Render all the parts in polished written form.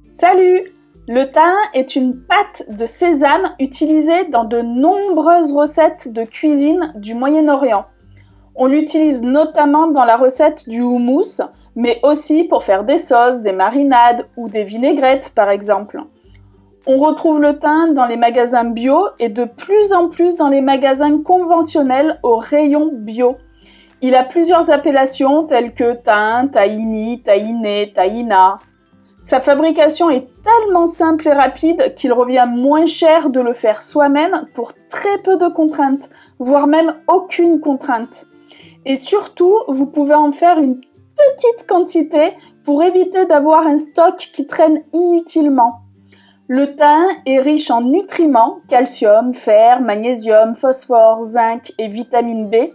Salut! Le thym est une pâte de sésame utilisée dans de nombreuses recettes de cuisine du Moyen-Orient. On l'utilise notamment dans la recette du houmous, mais aussi pour faire des sauces, des marinades ou des vinaigrettes par exemple. On retrouve le thym dans les magasins bio et de plus en plus dans les magasins conventionnels au rayon bio. Il a plusieurs appellations telles que thym, tahini, tahiné, tahina. Sa fabrication est tellement simple et rapide qu'il revient moins cher de le faire soi-même pour très peu de contraintes, voire même aucune contrainte. Et surtout, vous pouvez en faire une petite quantité pour éviter d'avoir un stock qui traîne inutilement. Le thym est riche en nutriments, calcium, fer, magnésium, phosphore, zinc et vitamine B.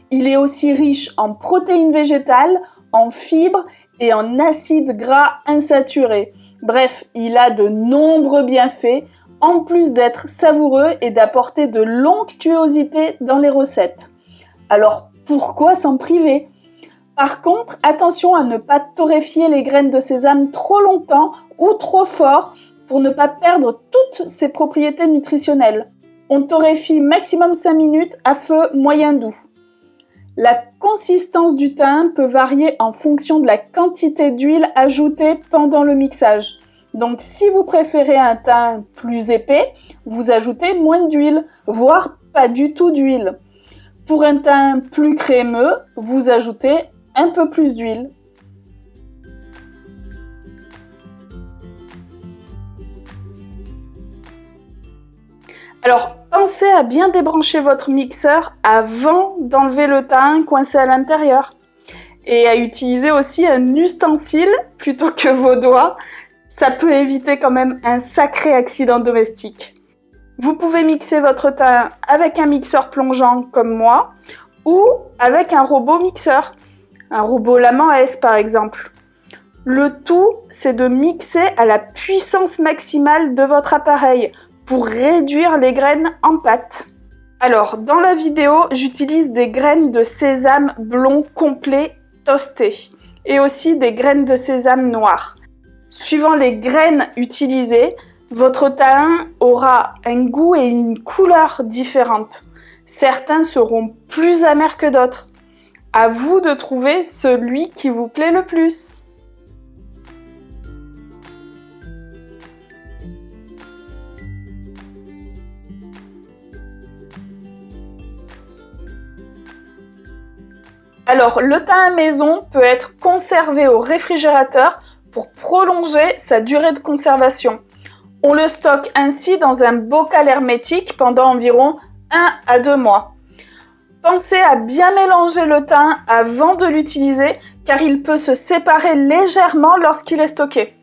Il est aussi riche en protéines végétales, en fibres et en acides gras insaturés. Bref, il a de nombreux bienfaits, en plus d'être savoureux et d'apporter de l'onctuosité dans les recettes. Alors pourquoi s'en priver ? Par contre, attention à ne pas torréfier les graines de sésame trop longtemps ou trop fort pour ne pas perdre toutes ses propriétés nutritionnelles. On torréfie maximum 5 minutes à feu moyen doux. La consistance du thym peut varier en fonction de la quantité d'huile ajoutée pendant le mixage. Donc si vous préférez un thym plus épais, vous ajoutez moins d'huile, voire pas du tout d'huile. Pour un thym plus crémeux, vous ajoutez un peu plus d'huile. Alors, pensez à bien débrancher votre mixeur avant d'enlever le thym coincé à l'intérieur. Et à utiliser aussi un ustensile plutôt que vos doigts. Ça peut éviter quand même un sacré accident domestique. Vous pouvez mixer votre thym avec un mixeur plongeant comme moi ou avec un robot mixeur, un robot Lama S par exemple. Le tout, c'est de mixer à la puissance maximale de votre appareil pour réduire les graines en pâte. Alors, dans la vidéo, j'utilise des graines de sésame blond complet toastées et aussi des graines de sésame noires. Suivant les graines utilisées, votre thym aura un goût et une couleur différentes. Certains seront plus amers que d'autres. À vous de trouver celui qui vous plaît le plus. Alors, le thym maison peut être conservé au réfrigérateur pour prolonger sa durée de conservation. On le stocke ainsi dans un bocal hermétique pendant environ 1 à 2 mois. Pensez à bien mélanger le thym avant de l'utiliser car il peut se séparer légèrement lorsqu'il est stocké.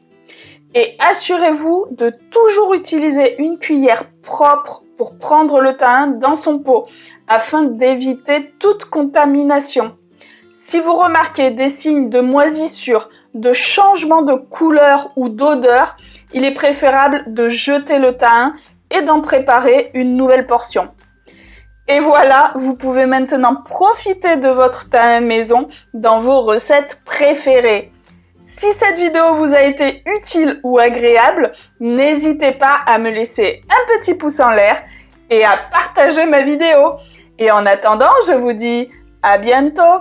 Et assurez-vous de toujours utiliser une cuillère propre pour prendre le thym dans son pot afin d'éviter toute contamination. Si vous remarquez des signes de moisissure, de changement de couleur ou d'odeur, il est préférable de jeter le thym et d'en préparer une nouvelle portion. Et voilà, vous pouvez maintenant profiter de votre thym maison dans vos recettes préférées. Si cette vidéo vous a été utile ou agréable, n'hésitez pas à me laisser un petit pouce en l'air et à partager ma vidéo. Et en attendant, je vous dis à bientôt!